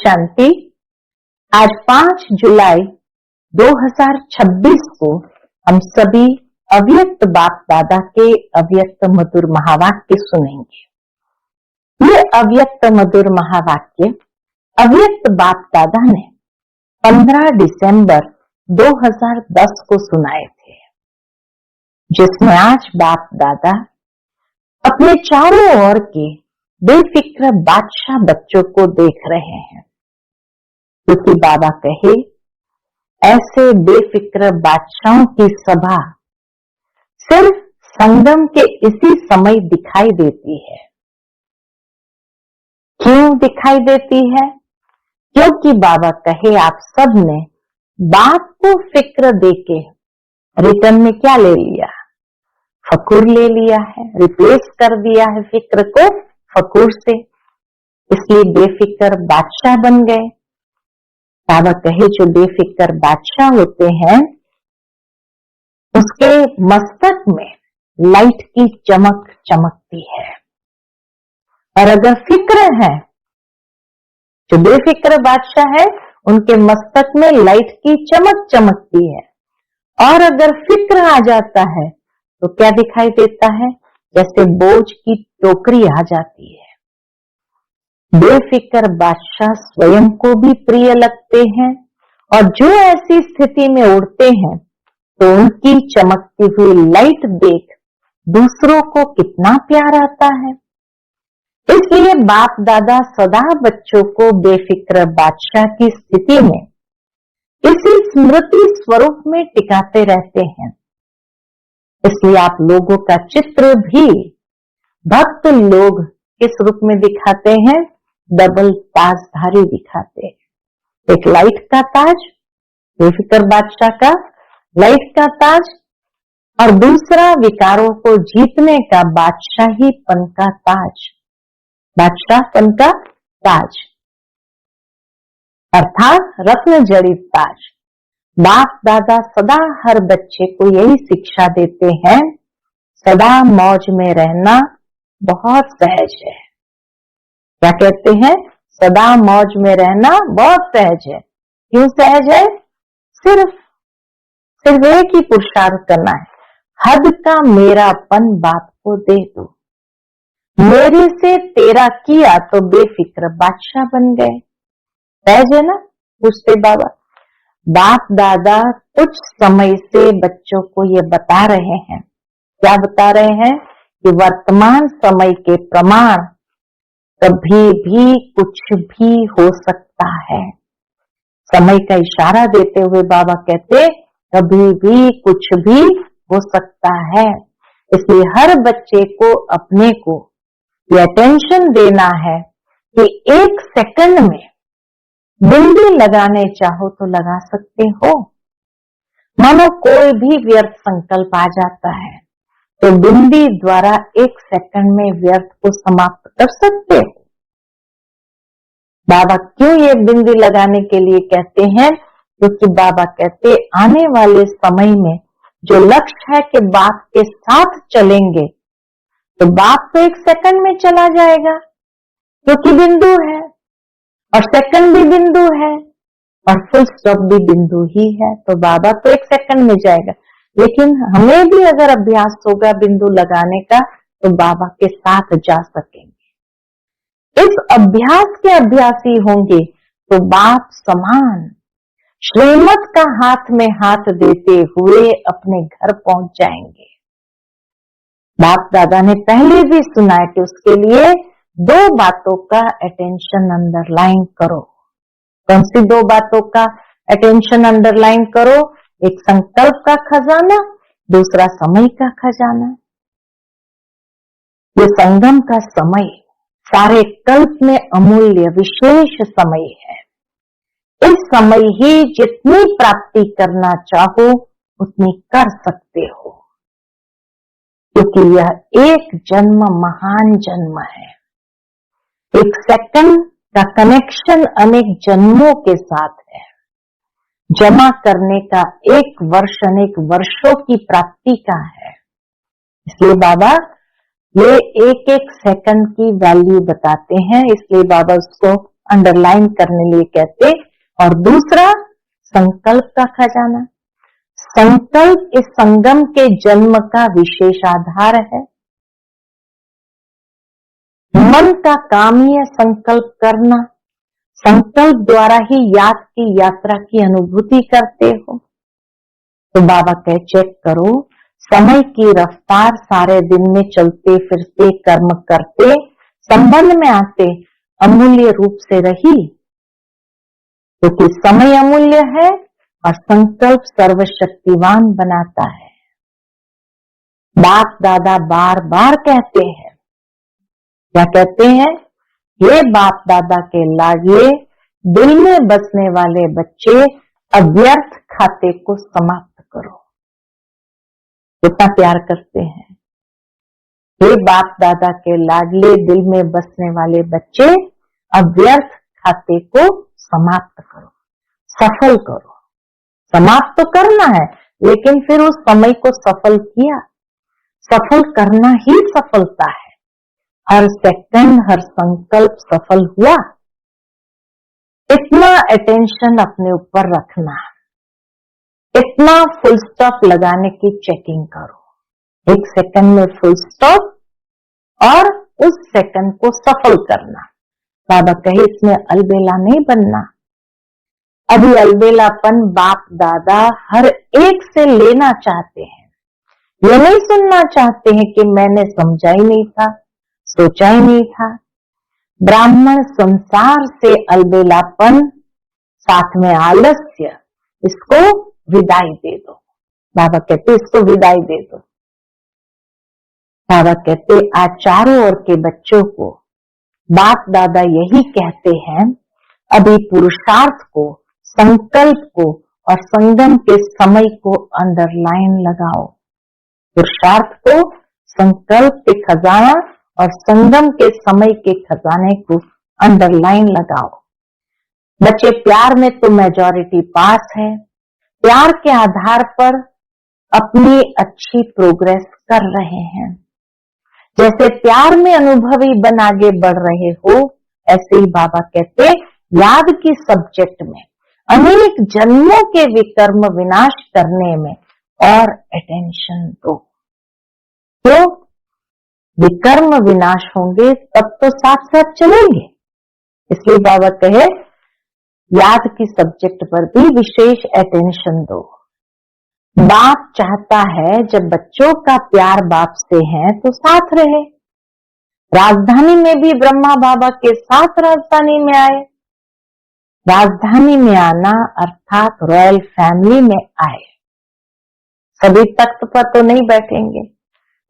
शांति। आज 5 जुलाई 2026 को हम सभी अव्यक्त बाप दादा के अव्यक्त मधुर महावाक्य सुनेंगे। ये अव्यक्त मधुर महावाक्य अव्यक्त बाप दादा ने 15 दिसंबर 2010 को सुनाए थे, जिसमें आज बाप दादा अपने चारों ओर के बेफिक्र बादशाह बच्चों को देख रहे हैं, क्योंकि बाबा कहे ऐसे बेफिक्र बादशाहों की सभा सिर्फ संगम के इसी समय दिखाई देती है। क्यों दिखाई देती है? क्योंकि बाबा कहे आप सब ने बाप को फिक्र देके रिटर्न में क्या ले लिया? फकूर ले लिया है, रिप्लेस कर दिया है फिक्र को फकूर से, इसलिए बेफिक्र बादशाह बन गए। बाबा कहे जो बेफिक्र बादशाह होते हैं उसके मस्तक में लाइट की चमक चमकती है, और अगर फिक्र है, जो बेफिक्र बादशाह है उनके मस्तक में लाइट की चमक चमकती है, और अगर फिक्र आ जाता है तो क्या दिखाई देता है? जैसे बोझ की टोकरी आ जाती है। बेफिक्र बादशाह स्वयं को भी प्रिय लगते हैं, और जो ऐसी स्थिति में उड़ते हैं तो उनकी चमकती हुई लाइट देख दूसरों को कितना प्यार आता है। इसलिए बाप दादा सदा बच्चों को बेफिक्र बादशाह की स्थिति में इसी स्मृति स्वरूप में टिकाते रहते हैं। इसलिए आप लोगों का चित्र भी भक्त लोग किस रूप में दिखाते हैं? डबल ताजधारी दिखाते हैं। एक लाइट का ताज, बेफिक्र बादशाह का लाइट का ताज, और दूसरा विकारों को जीतने का बादशाहीपन का ताज, बादशाहपन का ताज, अर्थात रत्न जड़ित ताज। बाप दादा सदा हर बच्चे को यही शिक्षा देते हैं, सदा मौज में रहना बहुत सहज है। क्या कहते हैं? सदा मौज में रहना बहुत सहज है। क्यों सहज है? सिर्फ एक ही पुरुषार्थ करना है, हद का मेरापन बाप को दे दो। मेरे से तेरा किया तो बेफिक्र बादशाह बन गए। सहज है ना? पूछते बाबा। बाप दादा कुछ समय से बच्चों को ये बता रहे हैं। क्या बता रहे हैं? कि वर्तमान समय के प्रमाण कभी भी कुछ भी हो सकता है। समय का इशारा देते हुए बाबा कहते कभी भी कुछ भी हो सकता है। इसलिए हर बच्चे को अपने को ये अटेंशन देना है कि 1 सेकंड में बिंदी लगाने चाहो तो लगा सकते हो। मानो कोई भी व्यर्थ संकल्प आ जाता है तो बिंदी द्वारा 1 सेकंड में व्यर्थ को समाप्त कर सकते हो। बाबा क्यों ये बिंदी लगाने के लिए कहते हैं? क्योंकि बाबा कहते आने वाले समय में जो लक्ष्य है कि बाप के साथ चलेंगे, तो बाप तो 1 सेकंड में चला जाएगा, क्योंकि बिंदु है, और सेकंड भी बिंदु है, और फुल स्टॉप भी बिंदु ही है। तो बाबा तो 1 सेकंड में जाएगा, लेकिन हमें भी अगर अभ्यास होगा बिंदु लगाने का तो बाबा के साथ जा सकेंगे। इस अभ्यास के अभ्यासी होंगे तो बाप समान श्रीमत का हाथ में हाथ देते हुए अपने घर पहुंच जाएंगे। बाप दादा ने पहले भी सुना है कि उसके लिए 2 बातों का अटेंशन अंडरलाइन करो। कौन सी 2 बातों का अटेंशन अंडरलाइन करो? एक संकल्प का खजाना, दूसरा समय का खजाना। ये संगम का समय सारे कल्प में अमूल्य विशेष समय है। इस समय ही जितनी प्राप्ति करना चाहो उतनी कर सकते हो, क्योंकि यह एक जन्म महान जन्म है। 1 सेकंड का कनेक्शन अनेक जन्मों के साथ है। जमा करने का 1 वर्ष अनेक वर्षों की प्राप्ति का है। इसलिए बाबा ये 1-1 सेकंड की वैल्यू बताते हैं, इसलिए बाबा उसको अंडरलाइन करने लिए कहते। और दूसरा संकल्प का खजाना। संकल्प इस संगम के जन्म का विशेष आधार है। मन का काम ही है संकल्प करना। संकल्प द्वारा ही याद की यात्रा की अनुभूति करते हो। तो बाबा कहे चेक करो, समय की रफ्तार सारे दिन में चलते फिरते कर्म करते संबंध में आते अमूल्य रूप से रही, क्योंकि समय अमूल्य है और संकल्प सर्वशक्तिवान बनाता है। बाप दादा बार बार कहते हैं, क्या कहते हैं? ये बाप दादा के लाडले दिल में बसने वाले बच्चे, अव्यर्थ खाते को समाप्त करो। कितना प्यार करते हैं। ये बाप दादा के लाडले दिल में बसने वाले बच्चे, अव्यर्थ खाते को समाप्त करो, सफल करो। समाप्त तो करना है, लेकिन फिर उस समय को सफल किया। सफल करना ही सफलता है। हर सेकंड, हर संकल्प सफल हुआ। इतना अटेंशन अपने ऊपर रखना, इतना फुल स्टॉप लगाने की चेकिंग करो। 1 सेकंड में फुल स्टॉप और उस सेकंड को सफल करना। बाबा कहे इसमें अलबेला नहीं बनना। अभी अलबेलापन बाप दादा हर एक से लेना चाहते हैं। ये नहीं सुनना चाहते हैं कि मैंने समझा ही नहीं था, सोचा ही नहीं था। ब्राह्मण संसार से अलबेलापन, साथ में आलस्य, इसको विदाई दे दो। बाबा कहते इसको विदाई दे दो। बाबा कहते आज चारों ओर के बच्चों को बाप दादा यही कहते हैं, अभी पुरुषार्थ को, संकल्प को और संगम के समय को अंडरलाइन लगाओ। पुरुषार्थ को, संकल्प के खजाना और संगम के समय के खजाने को अंडरलाइन लगाओ। बच्चे प्यार में तो मेजॉरिटी पास है, प्यार के आधार पर अपनी अच्छी प्रोग्रेस कर रहे हैं। जैसे प्यार में अनुभवी बन आगे बढ़ रहे हो, ऐसे ही बाबा कहते याद की सब्जेक्ट में अनेक जन्मों के विकर्म विनाश करने में और अटेंशन दो। तो विकर्म विनाश होंगे तब तो साथ साथ चलेंगे। इसलिए बाबा कहे याद की सब्जेक्ट पर भी विशेष अटेंशन दो। बाप चाहता है जब बच्चों का प्यार बाप से है तो साथ रहे। राजधानी में भी ब्रह्मा बाबा के साथ राजधानी में आए। राजधानी में आना अर्थात रॉयल फैमिली में आए। सभी तख्त पर तो नहीं बैठेंगे,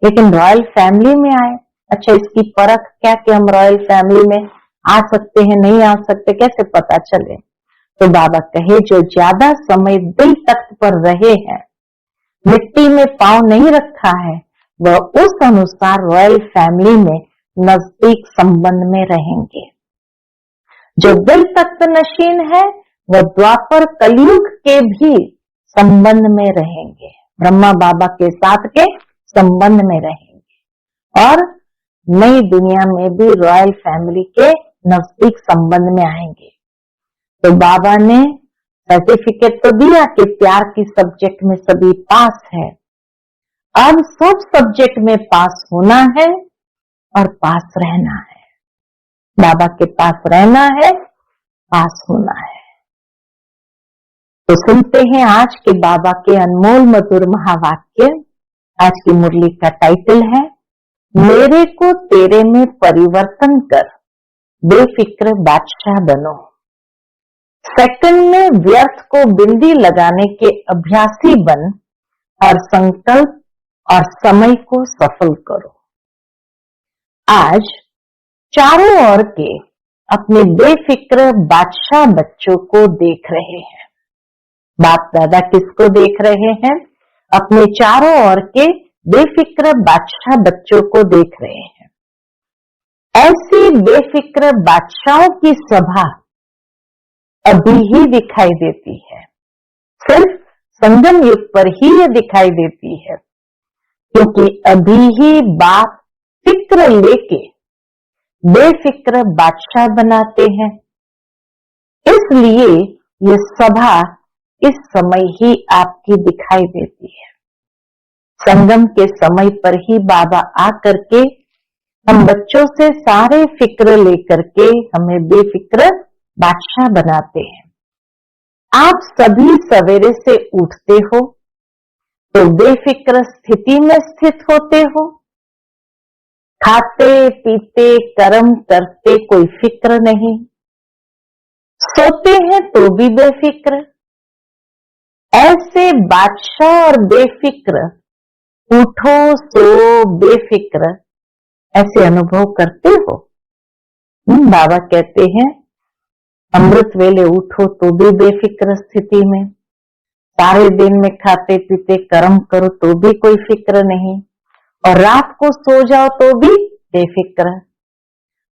लेकिन रॉयल फैमिली में आए। अच्छा, इसकी परख क्या कि हम रॉयल फैमिली में आ सकते हैं, नहीं आ सकते, कैसे पता चले? तो बाबा कहे जो ज्यादा समय दिल तख्त पर रहे हैं, मिट्टी में पांव नहीं रखा है, वह उस अनुसार रॉयल फैमिली में नजदीक संबंध में रहेंगे। जो दिल तख्त नशीन है वह द्वापर कलयुग के भी संबंध में रहेंगे, ब्रह्मा बाबा के साथ के संबंध में रहेंगे और नई दुनिया में भी रॉयल फैमिली के नजदीक संबंध में आएंगे। तो बाबा ने सर्टिफिकेट तो दिया कि प्यार की सब्जेक्ट में सभी पास है। अब सब सब्जेक्ट में पास होना है और पास रहना है। बाबा के पास रहना है, पास होना है। तो सुनते हैं आज के बाबा के अनमोल मधुर महावाक्य। आज की मुरली का टाइटल है मेरे को तेरे में परिवर्तन कर, बेफिक्र बादशाह बनो। सेकंड में व्यर्थ को बिंदी लगाने के अभ्यासी बन और संकल्प और समय को सफल करो। आज चारों ओर के अपने बेफिक्र बादशाह बच्चों को देख रहे हैं। बाप दादा किसको देख रहे हैं? अपने चारों ओर के बेफिक्र बादशाह बच्चों को देख रहे हैं। ऐसी बेफिक्र बादशाहों की सभा अभी ही दिखाई देती है। सिर्फ संगम युग पर ही ये दिखाई देती है, क्योंकि अभी ही बाप फिक्र लेके बेफिक्र बादशाह बनाते हैं। इसलिए ये सभा इस समय ही आपकी दिखाई देती है। संगम के समय पर ही बाबा आकर के हम बच्चों से सारे फिक्र लेकर के हमें बेफिक्र बादशाह बनाते हैं। आप सभी सवेरे से उठते हो तो बेफिक्र स्थिति में स्थित होते हो, खाते पीते कर्म करते कोई फिक्र नहीं, सोते हैं तो भी बेफिक्र। ऐसे बादशाह और बेफिक्र, उठो सो बेफिक्र, ऐसे अनुभव करते हो। बाबा कहते हैं अमृत वेले उठो तो भी बेफिक्र स्थिति में, सारे दिन में खाते पीते कर्म करो तो भी कोई फिक्र नहीं, और रात को सो जाओ तो भी बेफिक्र।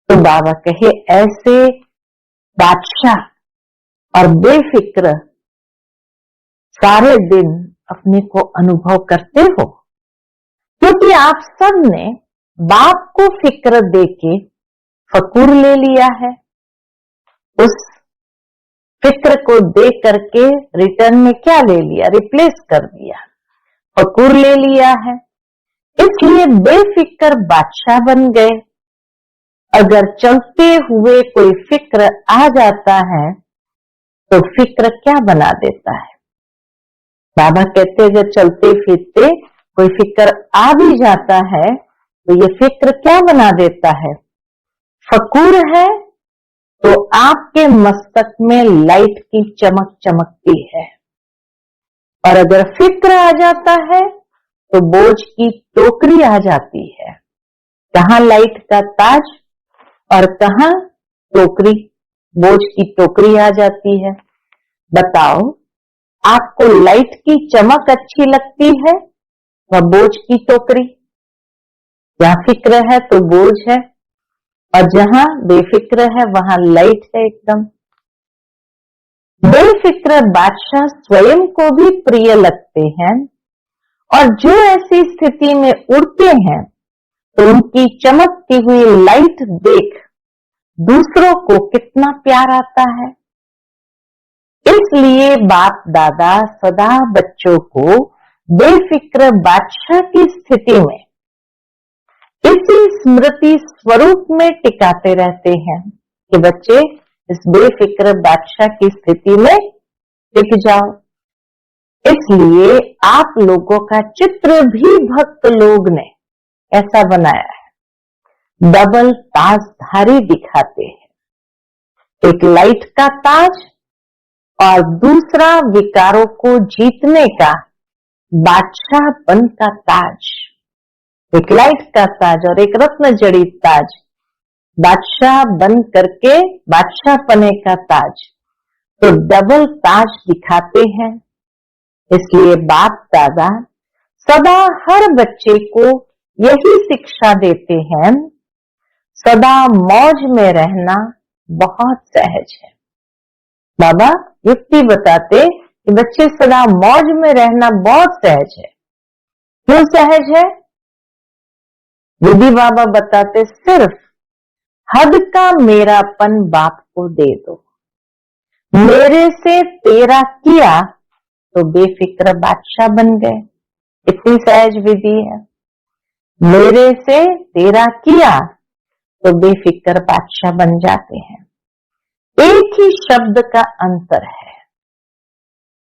तो बाबा कहे ऐसे बादशाह और बेफिक्र सारे दिन अपने को अनुभव करते हो, क्योंकि आप सब ने बाप को फिक्र देके फकूर ले लिया है। उस फिक्र को दे करके रिटर्न में क्या ले लिया? रिप्लेस कर दिया, फकूर ले लिया है। इसलिए बेफिक्र बादशाह बन गए। अगर चलते हुए कोई फिक्र आ जाता है तो फिक्र क्या बना देता है? बाबा कहते हैं अगर चलते फिरते कोई फिक्र आ भी जाता है तो ये फिक्र क्या बना देता है? फकूर है तो आपके मस्तक में लाइट की चमक चमकती है, और अगर फिक्र आ जाता है तो बोझ की टोकरी आ जाती है। कहां लाइट का ताज और कहां टोकरी, बोझ की टोकरी आ जाती है। बताओ आपको लाइट की चमक अच्छी लगती है या बोझ की टोकरी? जहां फिक्र है तो बोझ है, और जहां बेफिक्र है वहां लाइट है एकदम। बेफिक्र बादशाह स्वयं को भी प्रिय लगते हैं, और जो ऐसी स्थिति में उड़ते हैं तो उनकी चमकती हुई लाइट देख दूसरों को कितना प्यार आता है। इसलिए बाप दादा सदा बच्चों को बेफिक्र बादशाह की स्थिति में इसी स्मृति स्वरूप में टिकाते रहते हैं कि बच्चे इस बेफिक्र बादशाह की स्थिति में टिक जाओ। इसलिए आप लोगों का चित्र भी भक्त लोग ने ऐसा बनाया है, डबल ताजधारी दिखाते हैं। एक लाइट का ताज और दूसरा विकारों को जीतने का बादशाह बन का ताज। एक लाइट का ताज और एक रत्न जड़ित ताज, बादशाह बन करके बादशाह पने का ताज, तो डबल ताज दिखाते हैं। इसलिए बाप दादा सदा हर बच्चे को यही शिक्षा देते हैं, सदा मौज में रहना बहुत सहज है। बाबा युक्ति बताते कि बच्चे सदा मौज में रहना बहुत सहज है। क्यों सहज है? विधि बाबा बताते सिर्फ हद का मेरापन बाप को दे दो। मेरे से तेरा किया तो बेफिक्र बादशाह बन गए। इतनी सहज विधि है। मेरे से तेरा किया तो बेफिक्र बादशाह बन जाते हैं। एक ही शब्द का अंतर है,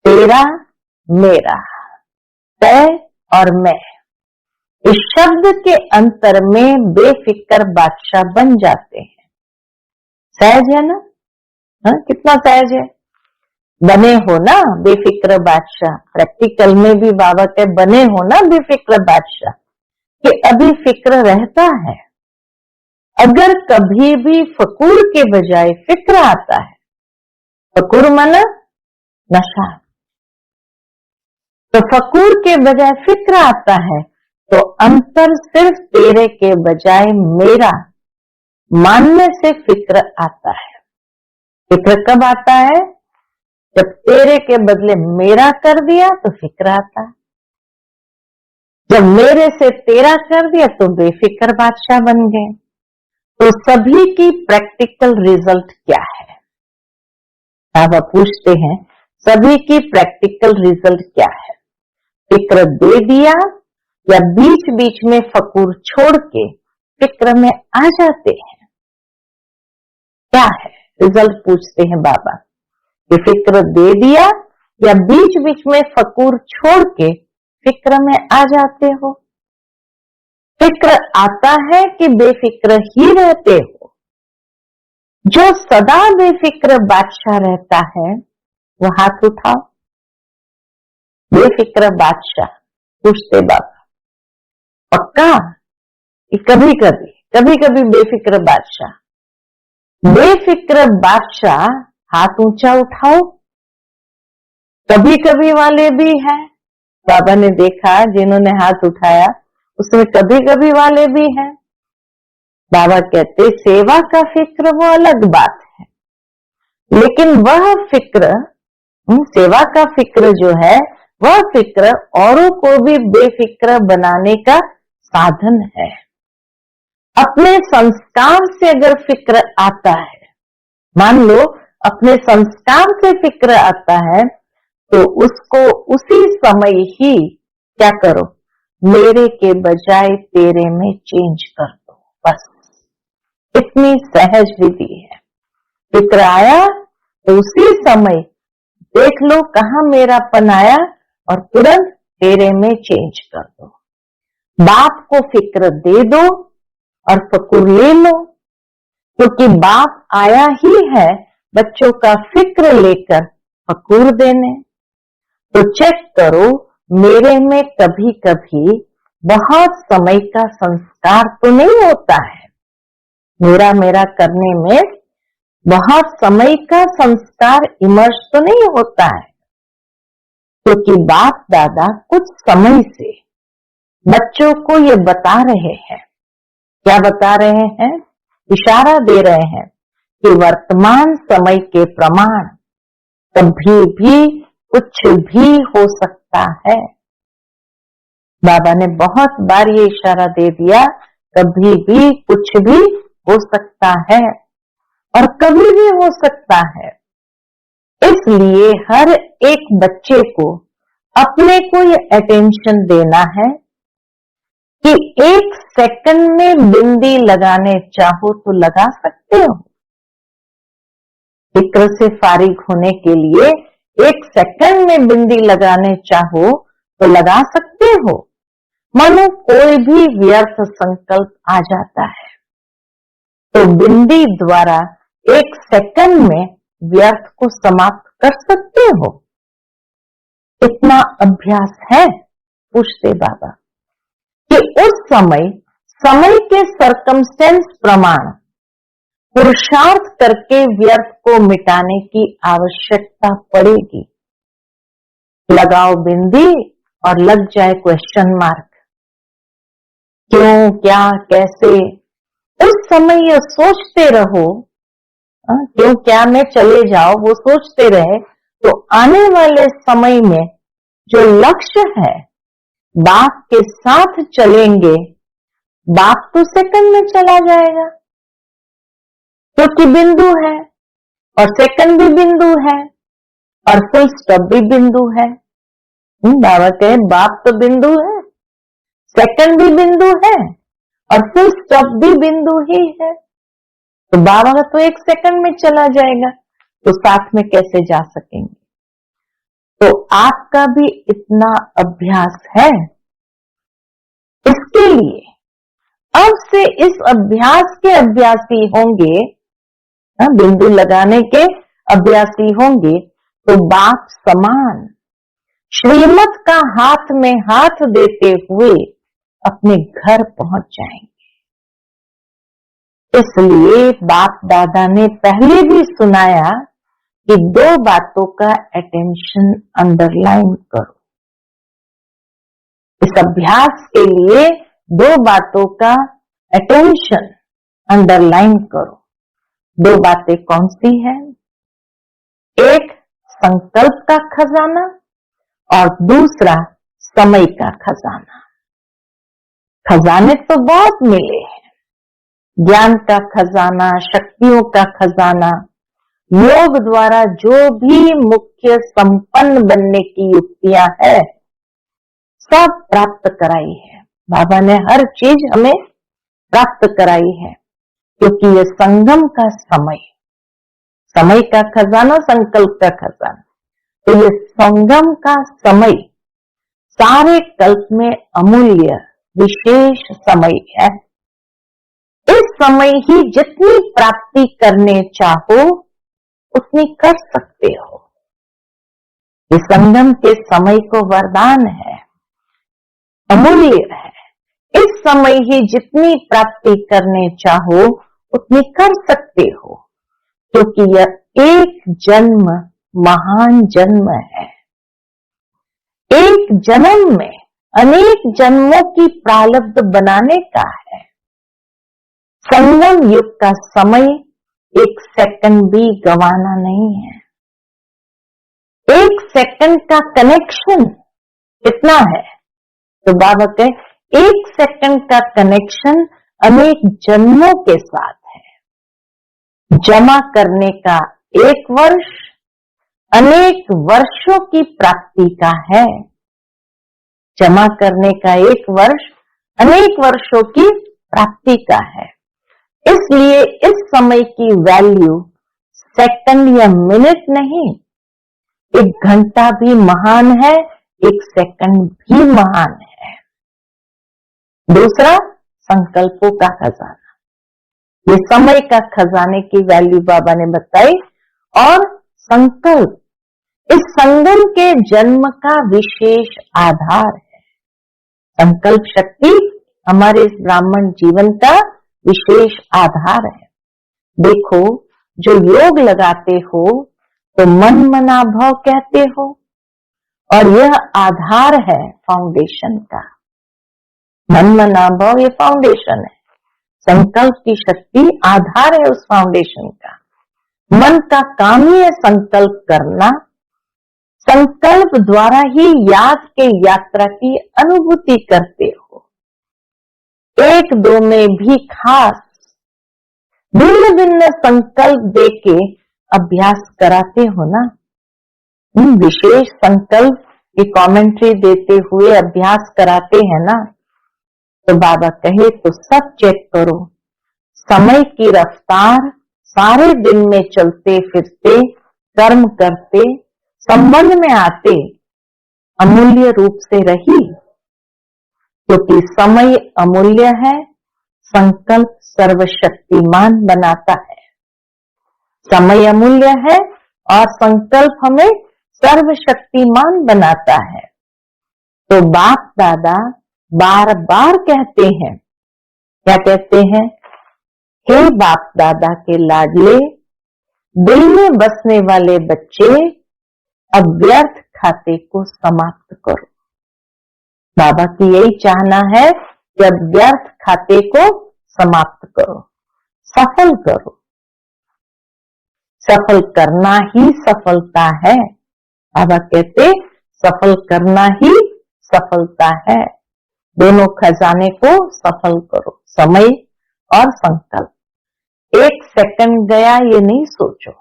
तेरा मेरा, तय और मैं। इस शब्द के अंतर में बेफिक्र बादशाह बन जाते हैं। सहज है ना? कितना सहज है। बने हो ना बेफिक्र बादशाह। प्रैक्टिकल में भी बाबा के बने हो ना बेफिक्र बादशाह, कि अभी फिक्र रहता है। अगर कभी भी फकूर के बजाय फिक्र आता है, फकूर माना नशा, तो फकूर के बजाय फिक्र आता है, तो अंतर सिर्फ तेरे के बजाय मेरा मानने से फिक्र आता है। फिक्र कब आता है? जब तेरे के बदले मेरा कर दिया तो फिक्र आता है। जब मेरे से तेरा कर दिया तो बेफिक्र बादशाह बन गए। तो सभी की प्रैक्टिकल रिजल्ट क्या है? बाबा पूछते हैं सभी की प्रैक्टिकल रिजल्ट क्या है? फिक्र दे दिया या बीच बीच में फकूर छोड़ के फिक्र में आ जाते हैं? क्या है रिजल्ट? पूछते हैं बाबा कि फिक्र दे दिया या बीच बीच में फकूर छोड़ के फिक्र में आ जाते हो? फिक्र आता है कि बेफिक्र ही रहते हो? जो सदा बेफिक्र बादशाह रहता है वो हाथ उठाओ। बेफिक्र बादशाह? पूछते बाबा। पक्का? कभी कभी बेफिक्र बादशाह? बेफिक्र बादशाह हाथ ऊंचा उठाओ। कभी कभी वाले भी हैं। बाबा ने देखा जिन्होंने हाथ उठाया उसमें कभी कभी वाले भी हैं। बाबा कहते सेवा का फिक्र वो अलग बात है, लेकिन वह फिक्र, सेवा का फिक्र जो है वह फिक्र औरों को भी बेफिक्र बनाने का साधन है। अपने संस्कार से अगर फिक्र आता है, मान लो अपने संस्कार से फिक्र आता है, तो उसको उसी समय ही क्या करो, मेरे के बजाय तेरे में चेंज कर दो। बस इतनी सहज विधि है। फिक्र आया तो उसी समय देख लो कहां मेरापन आया और तुरंत तेरे में चेंज कर दो। बाप को फिक्र दे दो और फकूर ले लो, क्योंकि बाप आया ही है बच्चों का फिक्र लेकर फकूर देने। तो चेक करो मेरे में कभी कभी बहुत समय का संस्कार तो नहीं होता है। मेरा करने में बहुत समय का संस्कार इमर्ज तो नहीं होता है, क्योंकि बाप दादा कुछ समय से बच्चों को ये बता रहे हैं। क्या बता रहे हैं? इशारा दे रहे हैं कि वर्तमान समय के प्रमाण कभी भी कुछ भी हो सकता है। बाबा ने बहुत बार ये इशारा दे दिया, कभी भी कुछ भी हो सकता है और कभी भी हो सकता है। इसलिए हर एक बच्चे को अपने को ये अटेंशन देना है कि 1 सेकंड में बिंदी लगाने चाहो तो लगा सकते हो। फिक्र से फारिग होने के लिए 1 सेकंड में बिंदी लगाने चाहो तो लगा सकते हो। मानो कोई भी व्यर्थ संकल्प आ जाता है तो बिंदी द्वारा 1 सेकंड में व्यर्थ को समाप्त कर सकते हो। इतना अभ्यास है? पूछते बाबा कि उस समय के सर्कमस्टेंस प्रमाण पुरुषार्थ करके व्यर्थ को मिटाने की आवश्यकता पड़ेगी। लगाओ बिंदी और लग जाए क्वेश्चन मार्क। क्यों, क्या, कैसे, उस समय यह सोचते रहो, क्यों क्या में चले जाओ, वो सोचते रहे तो आने वाले समय में जो लक्ष्य है बाप के साथ चलेंगे, बाप तो सेकंड में चला जाएगा, क्योंकि बिंदु है और सेकंड भी बिंदु है और फुल स्टॉप भी बिंदु है। बाबा कहे बाप तो बिंदु है, सेकंड भी बिंदु है और फुल स्टॉप भी बिंदु ही है। तो बाबा का तो 1 सेकंड में चला जाएगा, तो साथ में कैसे जा सकेंगे? तो आपका भी इतना अभ्यास है। इसके लिए अब से इस अभ्यास के अभ्यासी होंगे, बिंदु लगाने के अभ्यासी होंगे, तो बाप समान श्रीमत का हाथ में हाथ देते हुए अपने घर पहुंच जाएंगे। इसलिए बाप दादा ने पहले भी सुनाया कि 2 बातों का अटेंशन अंडरलाइन करो। इस अभ्यास के लिए 2 बातों का अटेंशन अंडरलाइन करो। 2 बातें कौन सी है? एक संकल्प का खजाना और दूसरा समय का खजाना। खजाने तो बहुत मिले हैं, ज्ञान का खजाना, शक्तियों का खजाना, योग द्वारा जो भी मुख्य संपन्न बनने की युक्तियां है सब प्राप्त कराई है। बाबा ने हर चीज हमें प्राप्त कराई है, क्योंकि ये संगम का समय का खजाना, संकल्प का खजाना। तो ये संगम का समय सारे कल्प में अमूल्य विशेष समय है। इस समय ही जितनी प्राप्ति करने चाहो उतनी कर सकते हो। ये संगम के समय को वरदान है, अमूल्य है। इस समय ही जितनी प्राप्ति करने चाहो उतनी कर सकते हो, क्योंकि यह एक जन्म महान जन्म है। एक जन्म में अनेक जन्मों की प्रारब्ध बनाने का है। संगम युग का समय एक सेकंड भी गंवाना नहीं है। एक सेकंड का कनेक्शन कितना है? तो बाबा कहे एक सेकंड का कनेक्शन अनेक जन्मों के साथ है। जमा करने का एक वर्ष अनेक वर्षों की प्राप्ति का है। जमा करने का एक वर्ष अनेक वर्षों की प्राप्ति का है। इसलिए इस समय की वैल्यू सेकंड या मिनट नहीं, एक घंटा भी महान है, एक सेकंड भी महान है। दूसरा, संकल्पों का खजाना। ये समय का खजाने की वैल्यू बाबा ने बताई। और संकल्प इस संगम के जन्म का विशेष आधार है। संकल्प शक्ति हमारे इस ब्राह्मण जीवन का विशेष आधार है। देखो, जो योग लगाते हो तो मन मना भाव कहते हो, और यह आधार है फाउंडेशन का। मन मना भाव ये फाउंडेशन है। संकल्प की शक्ति आधार है उस फाउंडेशन का। मन का काम ही है संकल्प करना। संकल्प द्वारा ही याद के यात्रा की अनुभूति करते हो। एक दो में भी खास भिन्न भिन्न संकल्प देके अभ्यास कराते हो ना। विशेष संकल्प की कमेंट्री देते हुए अभ्यास कराते हैं ना। तो बाबा कहे तो सब चेक करो। समय की रफ्तार सारे दिन में चलते फिरते कर्म करते संबंध में आते अमूल्य रूप से रही, क्योंकि समय अमूल्य है। संकल्प सर्वशक्तिमान बनाता है। समय अमूल्य है और संकल्प हमें सर्वशक्तिमान बनाता है। तो बाप दादा बार बार कहते हैं, क्या कहते हैं? हे बाप दादा के लाडले, दिल में बसने वाले बच्चे, अब व्यर्थ खाते को समाप्त करो। बाबा की यही चाहना है कि अब व्यर्थ खाते को समाप्त करो, सफल करो। सफल करना ही सफलता है। बाबा कहते सफल करना ही सफलता है। दोनों खजाने को सफल करो, समय और संकल्प। एक सेकंड गया ये नहीं सोचो,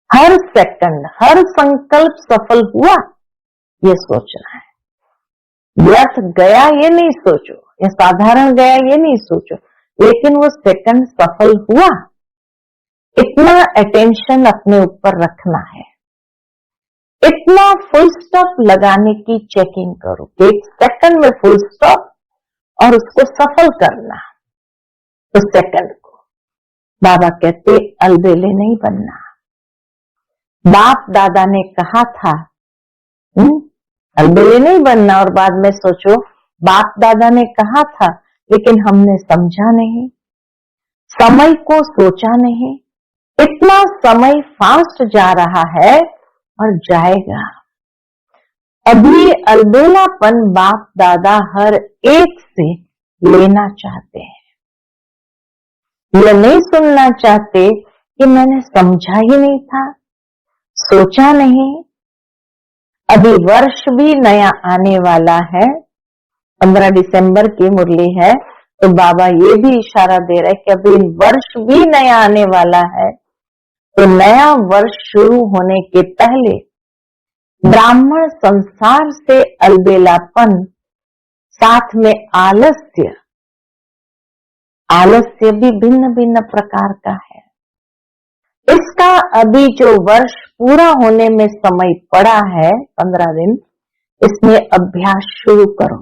हर सेकंड हर संकल्प सफल हुआ ये सोचना है। व्यर्थ गया ये नहीं सोचो, या साधारण गया ये नहीं सोचो, लेकिन वो सेकंड सफल हुआ, इतना अटेंशन अपने ऊपर रखना है। इतना फुल स्टॉप लगाने की चेकिंग करो कि एक सेकंड में फुल स्टॉप और उसको सफल करना। तो सेकंड को बाबा कहते अलबेले नहीं बनना। बाप दादा ने कहा था अलबेले नहीं बनना, और बाद में सोचो बाप दादा ने कहा था लेकिन हमने समझा नहीं, समय को सोचा नहीं। इतना समय फास्ट जा रहा है और जाएगा। अभी अलबेलापन बाप दादा हर एक से लेना चाहते हैं। ये नहीं सुनना चाहते कि मैंने समझा ही नहीं था, सोचा नहीं। अभी वर्ष भी नया आने वाला है, 15 दिसंबर की मुरली है, तो बाबा ये भी इशारा दे रहे हैं कि अभी वर्ष भी नया आने वाला है। तो नया वर्ष शुरू होने के पहले ब्राह्मण संसार से अलबेलापन, साथ में आलस्य, आलस्य भी भिन्न भिन्न प्रकार का है, इसका अभी जो वर्ष पूरा होने में समय पड़ा है 15 दिन, इसमें अभ्यास शुरू करो।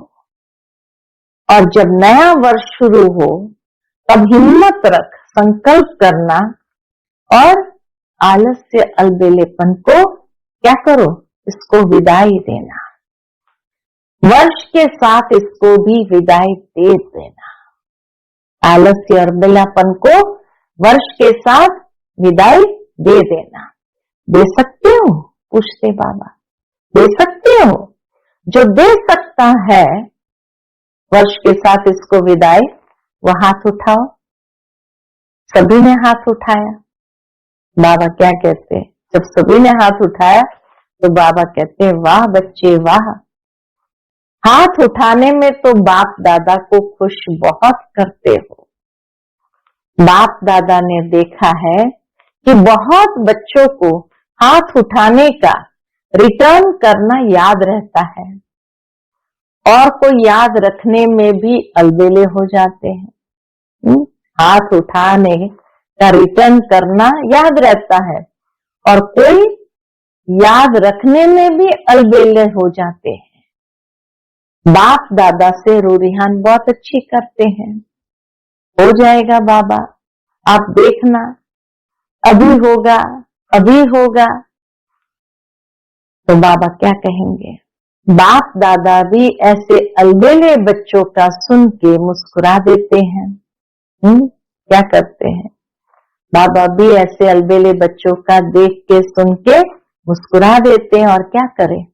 और जब नया वर्ष शुरू हो तब हिम्मत रख संकल्प करना और आलस्य अलबेलेपन को क्या करो, इसको विदाई देना। वर्ष के साथ इसको भी विदाई दे देना। आलस्य अलबेलापन को वर्ष के साथ विदाई दे देना। दे सकते हो? पूछते बाबा। दे सकते हो? जो दे सकता है वर्ष के साथ इसको विदाई, वो हाथ उठाओ। सभी ने हाथ उठाया। बाबा क्या कहते हैं? जब सभी ने हाथ उठाया तो बाबा कहते हैं, वाह बच्चे वाह, हाथ उठाने में तो बाप दादा को खुश बहुत करते हो। बाप दादा ने देखा है कि बहुत बच्चों को हाथ उठाने का रिटर्न करना याद रहता है और कोई याद रखने में भी अलबेले हो जाते हैं। हाथ उठाने का रिटर्न करना याद रहता है और कोई याद रखने में भी अलबेले हो जाते हैं। बाप दादा से रूरिहान बहुत अच्छी करते हैं। हो जाएगा बाबा, आप देखना, अभी होगा, अभी होगा। तो बाबा क्या कहेंगे? बाप दादा भी ऐसे अलबेले बच्चों का सुन के मुस्कुरा देते हैं। क्या करते हैं? बाबा भी ऐसे अलबेले बच्चों का देख के सुन के मुस्कुरा देते हैं। और क्या करें,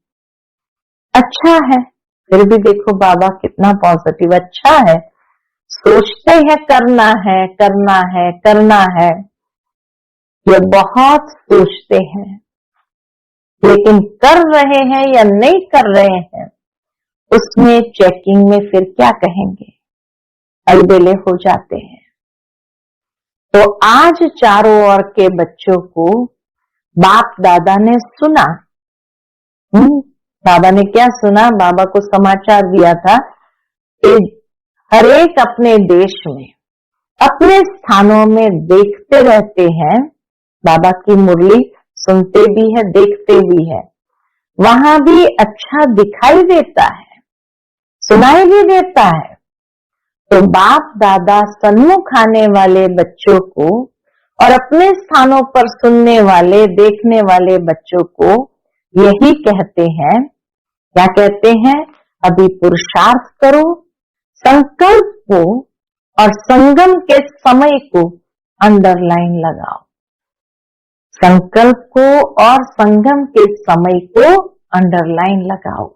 अच्छा है। फिर भी देखो बाबा कितना पॉजिटिव, अच्छा है। सोचते हैं करना है, करना है, करना है, ये बहुत सोचते हैं, लेकिन कर रहे हैं या नहीं कर रहे हैं, उसमें चेकिंग में फिर क्या कहेंगे, अलबेले हो जाते हैं। तो आज चारों ओर के बच्चों को बाप दादा ने सुना। बाबा ने क्या सुना? बाबा को समाचार दिया था कि हर एक अपने देश में, अपने स्थानों में देखते रहते हैं, बाबा की मुरली सुनते भी है, देखते भी है, वहां भी अच्छा दिखाई देता है, सुनाई भी देता है। तो बाप दादा सन्मुख आने वाले बच्चों को और अपने स्थानों पर सुनने वाले, देखने वाले बच्चों को यही कहते हैं। क्या कहते हैं? अभी पुरुषार्थ करो, संकल्प को और संगम के समय को अंडरलाइन लगाओ। संकल्प को और संगम के समय को अंडरलाइन लगाओ।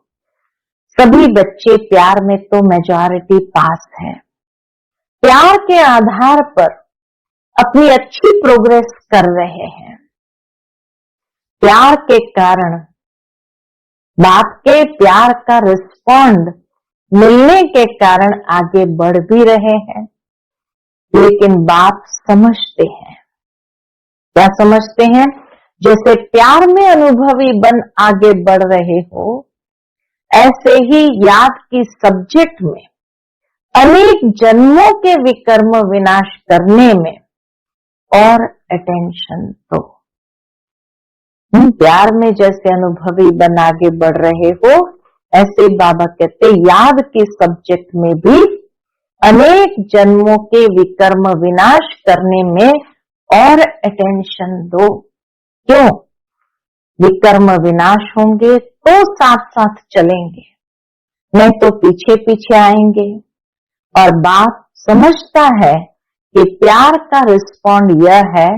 सभी बच्चे प्यार में तो मेजॉरिटी पास है। प्यार के आधार पर अपनी अच्छी प्रोग्रेस कर रहे हैं। प्यार के कारण, बाप के प्यार का रिस्पॉन्ड मिलने के कारण आगे बढ़ भी रहे हैं। लेकिन बाप समझते हैं। क्या समझते हैं? जैसे प्यार में अनुभवी बन आगे बढ़ रहे हो, ऐसे ही याद की सब्जेक्ट में अनेक जन्मों के विकर्म विनाश करने में और अटेंशन दो। प्यार में जैसे अनुभवी बन आगे बढ़ रहे हो, ऐसे बाबा कहते याद के सब्जेक्ट में भी अनेक जन्मों के विकर्म विनाश करने में और अटेंशन दो। क्यों? विकर्म विनाश होंगे तो साथ साथ चलेंगे, नहीं तो पीछे पीछे आएंगे। और बाप समझता है कि प्यार का रिस्पॉन्ड यह है,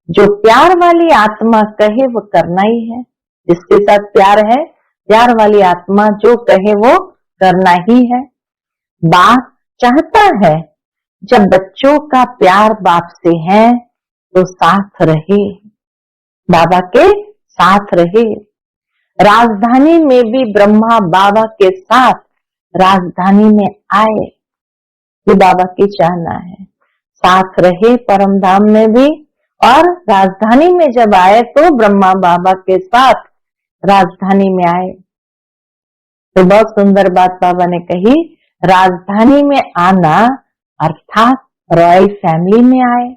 जो प्यार वाली आत्मा कहे वो करना ही है। जिसके साथ प्यार है, प्यार वाली आत्मा जो कहे वो करना ही है। बाप चाहता है जब बच्चों का प्यार बाप से है तो साथ रहे, बाबा के साथ रहे। राजधानी में भी ब्रह्मा बाबा के साथ राजधानी में आए, ये बाबा की चाहना है। साथ रहे परम धाम में भी और राजधानी में जब आए तो ब्रह्मा बाबा के साथ राजधानी में आए। तो बहुत सुंदर बात बाबा ने कही, राजधानी में आना अर्थात रॉयल फैमिली में आए।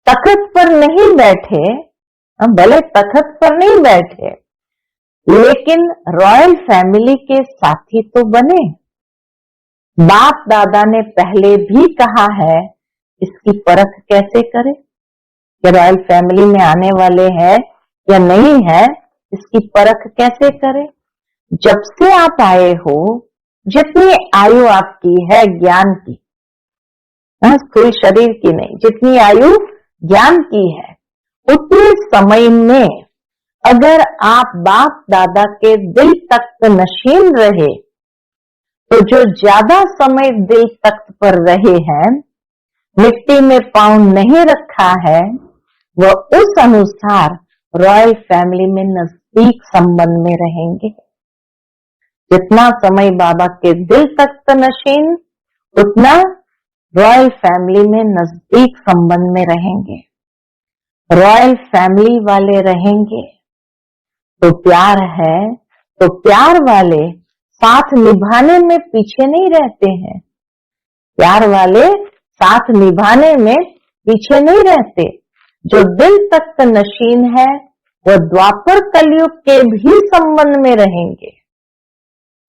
तख्त पर नहीं बैठे, भले तख्त पर नहीं बैठे, लेकिन रॉयल फैमिली के साथी तो बने। बाप दादा ने पहले भी कहा है, इसकी परख कैसे करें कि रॉयल फैमिली में आने वाले हैं या नहीं है, इसकी परख कैसे करें। जब से आप आए हो, जितनी आयु आपकी है ज्ञान की, स्थूल शरीर की नहीं, जितनी आयु ज्ञान की है, उतने समय में अगर आप बाप दादा के दिल तख्त नशीन रहे, तो जो ज्यादा समय दिल तख्त पर रहे हैं, मिट्टी में पांव नहीं रखा है, वह उस अनुसार रॉयल फैमिली में नजदीक संबंध में रहेंगे। जितना समय बाबा के दिल तख्त नशीन, उतना रॉयल फैमिली में नजदीक संबंध में रहेंगे। रॉयल फैमिली वाले रहेंगे तो प्यार है, तो प्यार वाले साथ निभाने में पीछे नहीं रहते हैं। प्यार वाले साथ निभाने में पीछे नहीं रहते। जो दिल तख्त नशीन है, वह द्वापर कलयुग के भी संबंध में रहेंगे,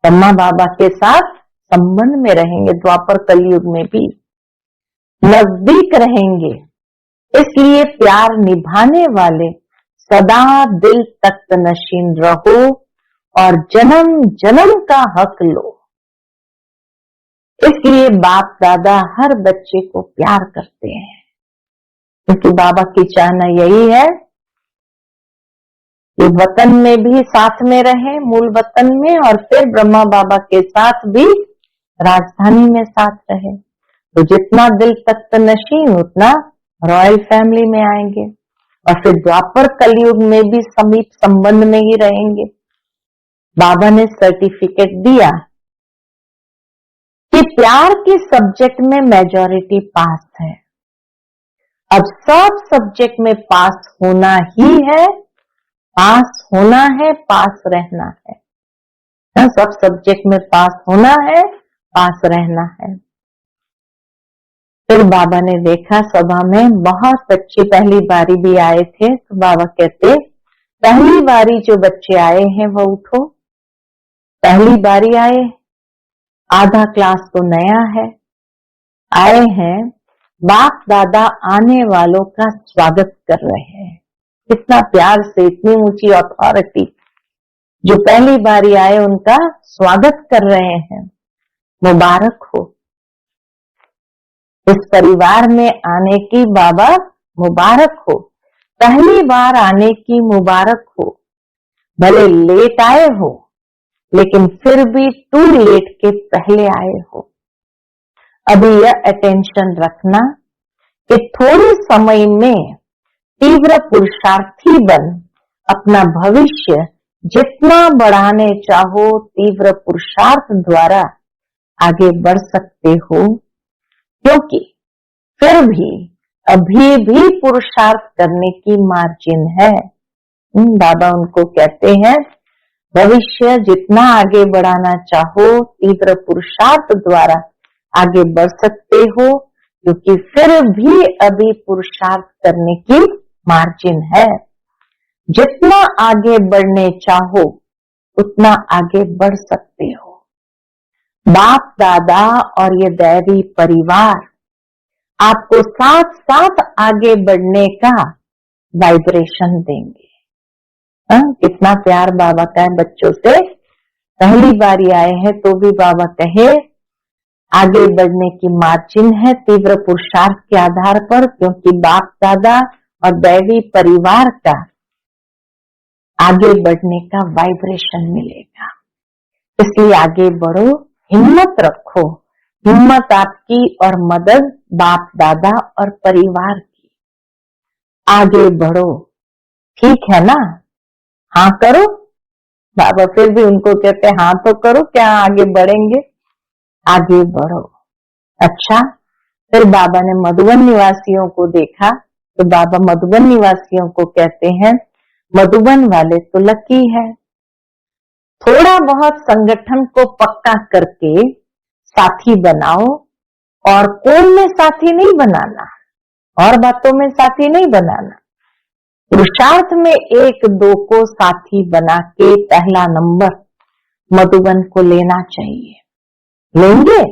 ब्रह्मा बाबा के साथ संबंध में रहेंगे, द्वापर कलयुग में भी नजदीक रहेंगे। इसलिए प्यार निभाने वाले सदा दिल तख्त नशीन रहो और जन्म जन्म का हक लो। इसलिए बाप दादा हर बच्चे को प्यार करते हैं, क्योंकि बाबा की चाहना यही है कि वतन में भी साथ में रहे, मूल वतन में, और फिर ब्रह्मा बाबा के साथ भी राजधानी में साथ रहे। तो जितना दिल तख्त नशीन, उतना रॉयल फैमिली में आएंगे, और फिर द्वापर कलयुग में भी समीप संबंध में ही रहेंगे। बाबा ने सर्टिफिकेट दिया कि प्यार के सब्जेक्ट में मेजॉरिटी पास है। अब सब सब्जेक्ट में पास होना ही है, पास होना है, पास रहना है। सब सब्जेक्ट में पास होना है, पास रहना है। फिर बाबा ने देखा सभा में बहुत बच्चे पहली बारी भी आए थे, तो बाबा कहते, पहली बारी जो बच्चे आए हैं वो उठो। पहली बारी आए, आधा क्लास तो नया है, आए हैं, बाप दादा आने वालों का स्वागत कर रहे हैं। कितना प्यार से, इतनी ऊंची अथॉरिटी, जो पहली बारी आए उनका स्वागत कर रहे हैं। मुबारक हो, इस परिवार में आने की बाबा मुबारक हो, पहली बार आने की मुबारक हो। भले लेट आए हो, लेकिन फिर भी टू लेट के पहले आए हो। अभी यह अटेंशन रखना कि थोड़े समय में तीव्र पुरुषार्थी बन अपना भविष्य जितना बढ़ाने चाहो, तीव्र पुरुषार्थ द्वारा आगे बढ़ सकते हो, क्योंकि फिर भी अभी भी पुरुषार्थ करने की मार्जिन है। बाबा उनको कहते हैं, भविष्य जितना आगे बढ़ाना चाहो, तीव्र पुरुषार्थ द्वारा आगे बढ़ सकते हो, क्योंकि फिर भी अभी पुरुषार्थ करने की मार्जिन है। जितना आगे बढ़ने चाहो, उतना आगे बढ़ सकते हो। बाप दादा और ये दैवी परिवार आपको साथ साथ आगे बढ़ने का वाइब्रेशन देंगे। कितना प्यार बाबा का है बच्चों से। पहली बारी आए हैं तो भी बाबा कहे, आगे बढ़ने की मार्जिन है तीव्र पुरुषार्थ के आधार पर, क्योंकि बाप दादा और दैवी परिवार का आगे बढ़ने का वाइब्रेशन मिलेगा। इसलिए आगे बढ़ो, हिम्मत रखो। हिम्मत आपकी और मदद बाप दादा और परिवार की। आगे बढ़ो, ठीक है ना? हाँ करो। बाबा फिर भी उनको कहते हैं, हाँ तो करो, क्या आगे बढ़ेंगे? आगे बढ़ो। अच्छा, फिर बाबा ने मधुबन निवासियों को देखा तो बाबा मधुबन निवासियों को कहते हैं, मधुबन वाले तो लकी है। थोड़ा बहुत संगठन को पक्का करके साथी बनाओ, और कौन में साथी नहीं बनाना, और बातों में साथी नहीं बनाना। पुरुषार्थ में एक दो को साथी बना के पहला नंबर मधुबन को लेना चाहिए। लेंगे?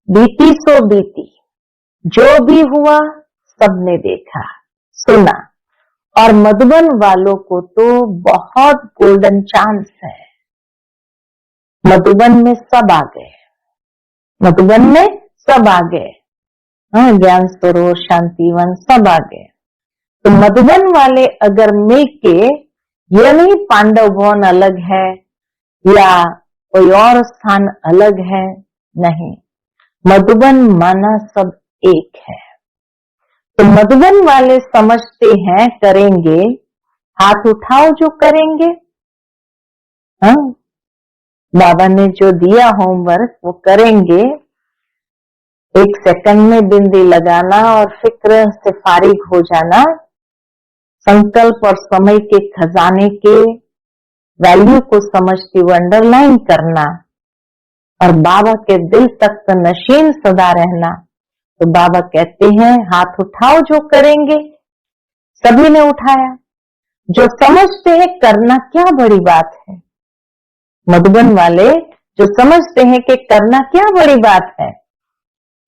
बीती सो बीती, जो भी हुआ सबने देखा सुना, और मधुबन वालों को तो बहुत गोल्डन चांस है। मधुबन में सब आ गए, मधुबन में सब आ गए, ज्ञान सरोवर शांतिवन सब आ गए। तो मधुबन वाले अगर मिलके, ये नहीं पांडव भवन अलग है या कोई और स्थान अलग है, नहीं, मधुबन माना सब एक है। तो मधुबन वाले समझते हैं करेंगे, हाथ उठाओ जो करेंगे। हाँ, बाबा ने जो दिया होमवर्क वो करेंगे। 1 सेकंड में बिंदी लगाना और फिक्र से फारिग हो जाना, संकल्प और समय के खजाने के वैल्यू को समझती हुए अंडरलाइन करना, और बाबा के दिल तक नशीन सदा रहना। तो बाबा कहते हैं हाथ उठाओ जो करेंगे। सभी ने उठाया, जो समझते हैं करना क्या बड़ी बात है। मधुबन वाले जो समझते हैं कि करना क्या बड़ी बात है,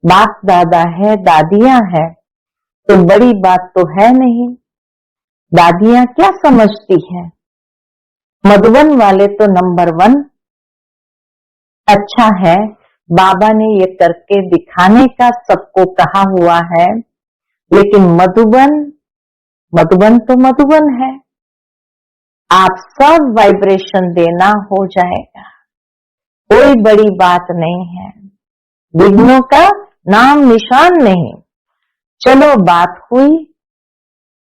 बाप दादा है, दादियां है, तो बड़ी बात तो है नहीं। दादियां क्या समझती हैं? मधुबन वाले तो नंबर 1। अच्छा है, बाबा ने ये करके दिखाने का सबको कहा हुआ है, लेकिन मधुबन तो मधुबन है। आप सब वाइब्रेशन देना हो जाएगा, कोई बड़ी बात नहीं है, विघ्नों का नाम निशान नहीं। चलो बात हुई,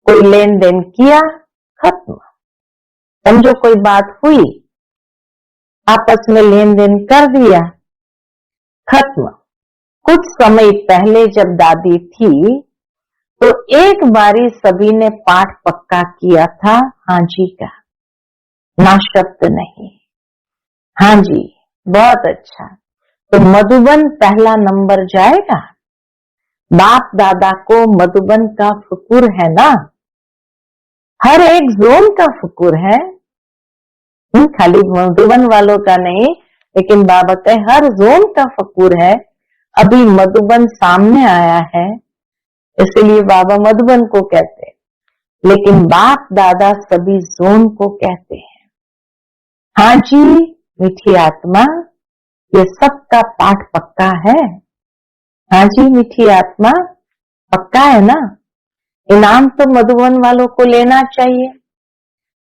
कोई लेन देन किया, खत्म। समझो कोई बात हुई, आपस में लेन देन कर दिया, खत्म। कुछ समय पहले जब दादी थी तो एक बारी सभी ने पाठ पक्का किया था, हाँ जी का, ना शब्द नहीं, हाँ जी, बहुत अच्छा। तो मधुबन पहला नंबर जाएगा। बाप दादा को मधुबन का फिक्र है ना, हर एक जोन का फिक्र है, खाली मधुबन वालों का नहीं, लेकिन बाबा का हर जोन का फिक्र है। अभी मधुबन सामने आया है, इसलिए बाबा मधुबन को कहते हैं, लेकिन बाप दादा सभी जोन को कहते हैं। हाँ जी मीठी आत्मा, ये सबका पाठ पक्का है। हाँ जी मीठी आत्मा, पक्का है ना। इनाम तो मधुबन वालों को लेना चाहिए।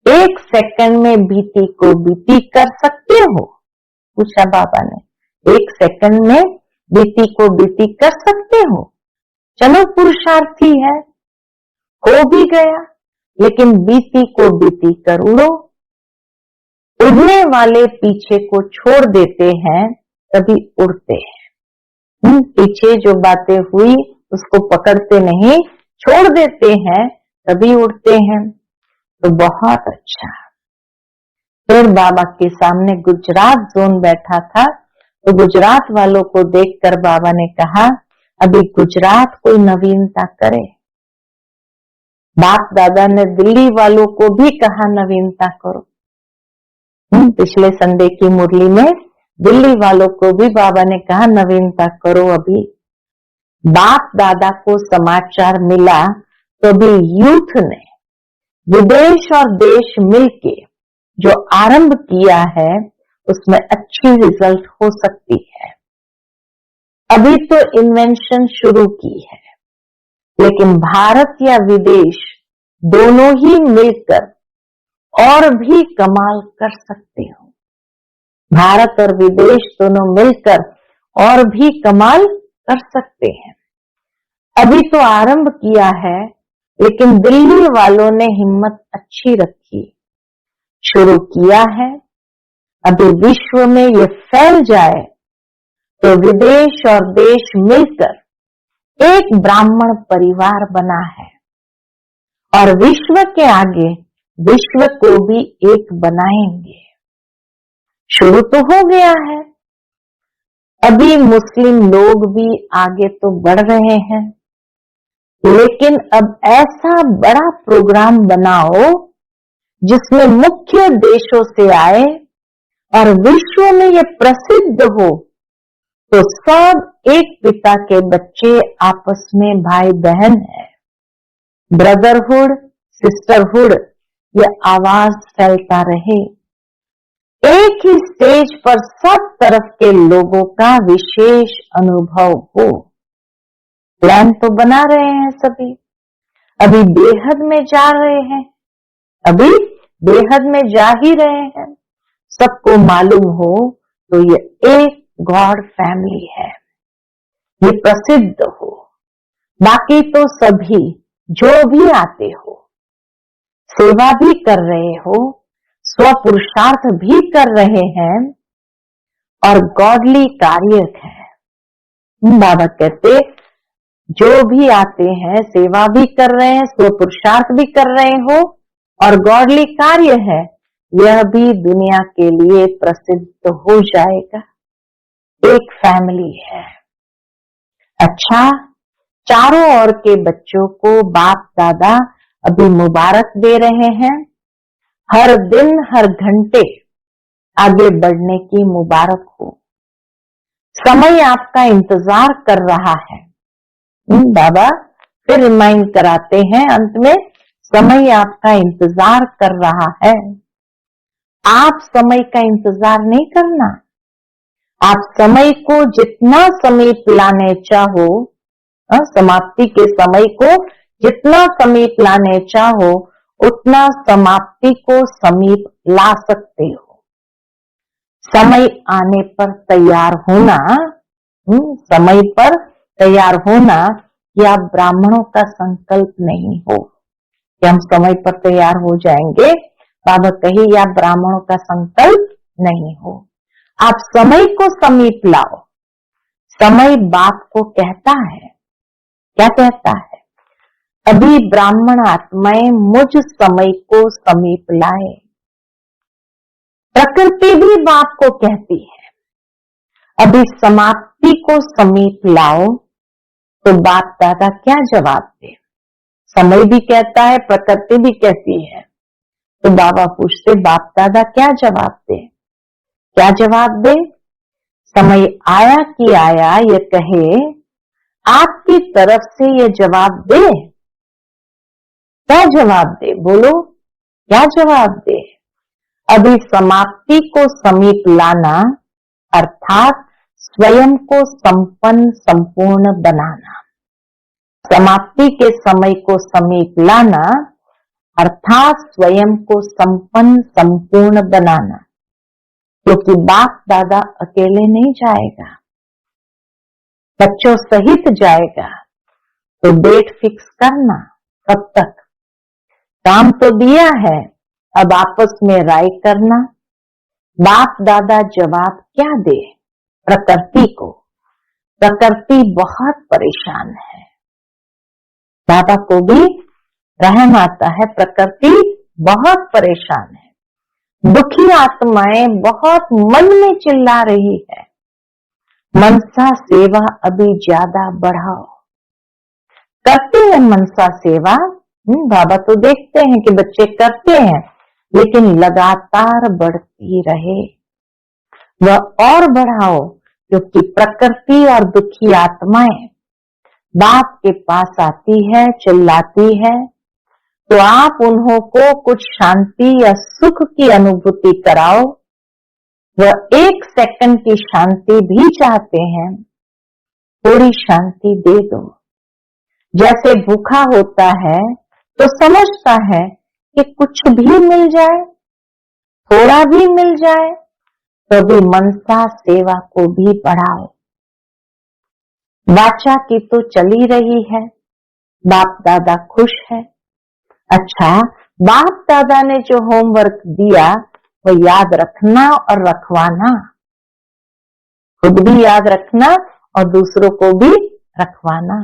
1 सेकंड में बीती को बीती कर सकते हो? पूछा बाबा ने। 1 सेकंड में बीती को बीती कर सकते हो? चलो पुरुषार्थी है, हो भी गया, लेकिन बीती को बीती कर उड़ो। उड़ने वाले पीछे को छोड़ देते हैं, तभी उड़ते हैं। पीछे जो बातें हुई उसको पकड़ते नहीं, छोड़ देते हैं, तभी उड़ते हैं। तो बहुत अच्छा। फिर बाबा के सामने गुजरात जोन बैठा था, तो गुजरात वालों को देखकर बाबा ने कहा, अभी गुजरात कोई नवीनता करे। बाप दादा ने दिल्ली वालों को भी कहा नवीनता करो। पिछले संडे की मुरली में दिल्ली वालों को भी बाबा ने कहा नवीनता करो। अभी बाप दादा को समाचार मिला तो अभी यूथ ने विदेश और देश मिलके जो आरंभ किया है उसमें अच्छी रिजल्ट हो सकती है। अभी तो इन्वेंशन शुरू की है, लेकिन भारत या विदेश दोनों ही मिलकर और भी कमाल कर सकते हो। भारत और विदेश दोनों मिलकर और भी कमाल कर सकते हैं। अभी तो आरंभ किया है, लेकिन दिल्ली वालों ने हिम्मत अच्छी रखी, शुरू किया है। अभी विश्व में ये फैल जाए तो विदेश और देश मिलकर एक ब्राह्मण परिवार बना है। और विश्व के आगे विश्व को भी एक बनाएंगे। शुरू तो हो गया है, अभी मुस्लिम लोग भी आगे तो बढ़ रहे हैं, लेकिन अब ऐसा बड़ा प्रोग्राम बनाओ जिसमें मुख्य देशों से आए और विश्व में ये प्रसिद्ध हो, तो सब एक पिता के बच्चे आपस में भाई बहन है। ब्रदरहुड, सिस्टरहुड, ये आवाज फैलता रहे। एक ही स्टेज पर सब तरफ के लोगों का विशेष अनुभव हो। प्लान तो बना रहे हैं सभी, अभी बेहद में जा रहे हैं, अभी बेहद में जा ही रहे हैं। सबको मालूम हो तो ये एक गॉड फैमिली है, ये प्रसिद्ध हो। बाकी तो सभी जो भी आते हो, सेवा भी कर रहे हो, स्व पुरुषार्थ भी कर रहे हैं और गॉडली कार्य है। बाबा कहते जो भी आते हैं सेवा भी कर रहे हैं, स्व पुरुषार्थ भी कर रहे हो और गॉडली कार्य है, यह भी दुनिया के लिए प्रसिद्ध हो जाएगा। एक फैमिली है। अच्छा, चारों ओर के बच्चों को बाप दादा अभी मुबारक दे रहे हैं। हर दिन हर घंटे आगे बढ़ने की मुबारक हो। समय आपका इंतजार कर रहा है। बाबा फिर रिमाइंड कराते हैं अंत में, समय आपका इंतजार कर रहा है। आप समय का इंतजार नहीं करना। आप समय को जितना समीप लाने चाहो, समाप्ति के समय को जितना समीप लाने चाहो, उतना समाप्ति को समीप ला सकते हो। समय आने पर तैयार होना, समय पर तैयार होना, या ब्राह्मणों का संकल्प नहीं हो कि हम समय पर तैयार हो जाएंगे। बाबा कहे या ब्राह्मणों का संकल्प नहीं हो। आप समय को समीप लाओ। समय बाप को कहता है, क्या कहता है? अभी ब्राह्मण आत्माएं मुझ समय को समीप लाए। प्रकृति भी बाप को कहती है, अभी समाप्ति को समीप लाओ। तो बाप दादा क्या जवाब दे? समय भी कहता है, प्रकृति भी कहती है। तो बाबा पूछते बाप दादा क्या जवाब दे? क्या जवाब दे? समय आया कि आया ये कहे, आपकी तरफ से ये जवाब दे। क्या जवाब दे? बोलो, क्या जवाब दे? अभी समाप्ति को समीप लाना अर्थात स्वयं को संपन्न संपूर्ण बनाना। समाप्ति के समय को समीप लाना अर्थात स्वयं को संपन्न संपूर्ण बनाना। क्योंकि बाप दादा अकेले नहीं जाएगा, बच्चों सहित जाएगा। तो डेट फिक्स करना कब तक। काम तो दिया है, अब आपस में राय करना। बाप दादा जवाब क्या दे प्रकृति को? प्रकृति बहुत परेशान है। बाबा को भी रहम आता है, प्रकृति बहुत परेशान है। दुखी आत्माएं बहुत मन में चिल्ला रही है, मनसा सेवा अभी ज्यादा बढ़ाओ। करते हैं मनसा सेवा, बाबा तो देखते हैं कि बच्चे करते हैं, लेकिन लगातार बढ़ती रहे, वह और बढ़ाओ। क्योंकि प्रकृति और दुखी आत्माएं बाप के पास आती है, चिल्लाती है, तो आप उन्हों को कुछ शांति या सुख की अनुभूति कराओ। वह एक सेकंड की शांति भी चाहते हैं, थोड़ी शांति दे दो। जैसे भूखा होता है तो समझता है कि कुछ भी मिल जाए, थोड़ा भी मिल जाए, तो भी मनसा सेवा को भी बढ़ाओ। वाचा की तो चली रही है, बाप दादा खुश है। अच्छा, बाप दादा ने जो होमवर्क दिया वो याद रखना और रखवाना, खुद भी याद रखना और दूसरों को भी रखवाना।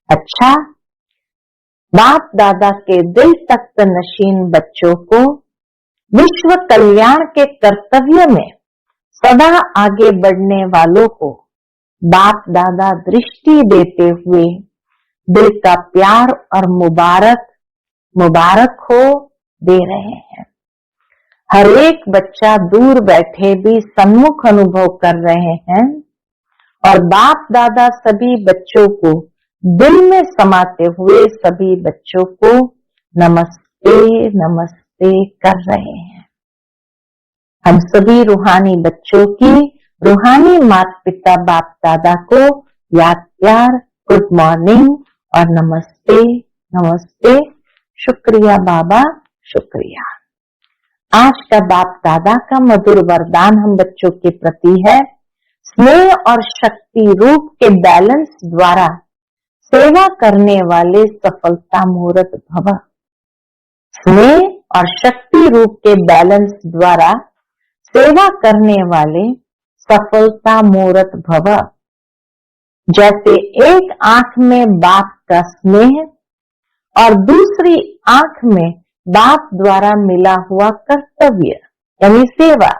अच्छा, बाप दादा के दिल तख्त नशीन बच्चों को विश्व कल्याण के कर्तव्य में सदा आगे बढ़ने वालों को बाप दादा दृष्टि देते हुए दिल का प्यार और मुबारक हो दे रहे हैं। हर एक बच्चा दूर बैठे भी सन्मुख अनुभव कर रहे हैं और बाप दादा सभी बच्चों को दिल में समाते हुए सभी बच्चों को नमस्ते नमस्ते कर रहे हैं। हम सभी रूहानी बच्चों की रूहानी माता पिता बाप दादा को याद प्यार गुड मॉर्निंग और नमस्ते नमस्ते। शुक्रिया बाबा, शुक्रिया। आज का बाप दादा का मधुर वरदान हम बच्चों के प्रति है, स्नेह और शक्ति रूप के बैलेंस द्वारा सेवा करने वाले सफलता मुहूर्त भव। स्नेह और शक्ति रूप के बैलेंस द्वारा सेवा करने वाले सफलता मुहूर्त भव। जैसे एक आंख में बाप का स्नेह और दूसरी आंख में बाप द्वारा मिला हुआ कर्तव्य यानी सेवा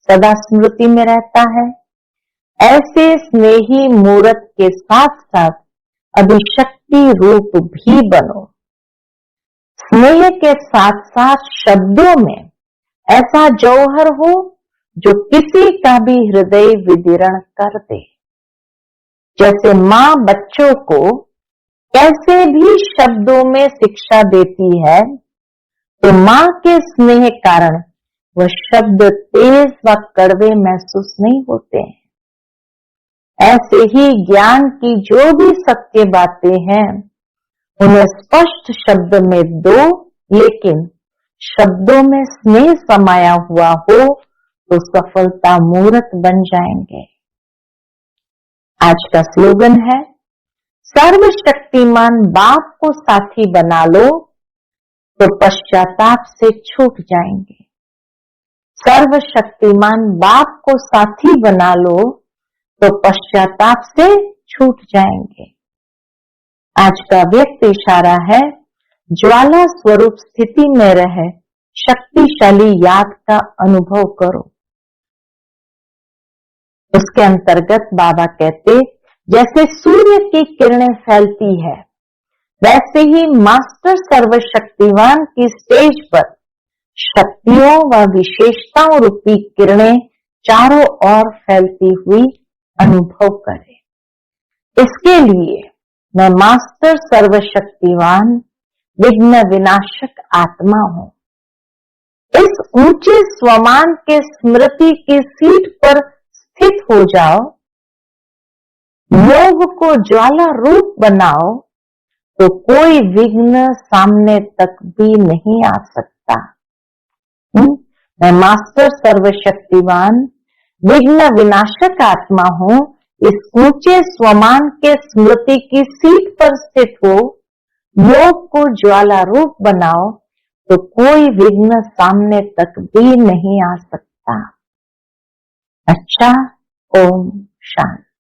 सदा स्मृति में रहता है, ऐसे स्नेही मूर्त के साथ साथ अभिशक्ति रूप भी बनो। स्नेह के साथ साथ शब्दों में ऐसा जौहर हो जो किसी का भी हृदय विदीर्ण कर दे। जैसे माँ बच्चों को कैसे भी शब्दों में शिक्षा देती है, तो माँ के स्नेह कारण वह शब्द तेज व कड़वे महसूस नहीं होते हैं। ऐसे ही ज्ञान की जो भी सत्य बातें हैं उन्हें स्पष्ट शब्द में दो, लेकिन शब्दों में स्नेह समाया हुआ हो तो सफलता मूर्त बन जाएंगे। आज का स्लोगन है, सर्वशक्तिमान बाप को साथी बना लो तो पश्चाताप से छूट जाएंगे। सर्वशक्तिमान बाप को साथी बना लो तो पश्चाताप से छूट जाएंगे। आज का व्यक्त इशारा है, ज्वाला स्वरूप स्थिति में रहे शक्तिशाली याद का अनुभव करो। उसके अंतर्गत बाबा कहते, जैसे सूर्य की किरणें फैलती है वैसे ही मास्टर सर्वशक्तिवान की स्टेज पर शक्तियों व विशेषताओं रूपी किरणें चारों ओर फैलती हुई अनुभव करें। इसके लिए मैं मास्टर सर्वशक्तिवान विघ्न विनाशक आत्मा हूं। इस ऊंचे स्वमान के स्मृति की सीट पर स्थित हो जाओ, योग को ज्वाला रूप बनाओ तो कोई विघ्न सामने तक भी नहीं आ सकता। मैं मास्टर सर्वशक्तिवान विघ्न विनाशक आत्मा हूं। इस ऊंचे स्वमान के स्मृति की सीट पर स्थित हो, योग को ज्वाला रूप बनाओ तो कोई विघ्न सामने तक भी नहीं आ सकता। अच्छा, ओम शांति।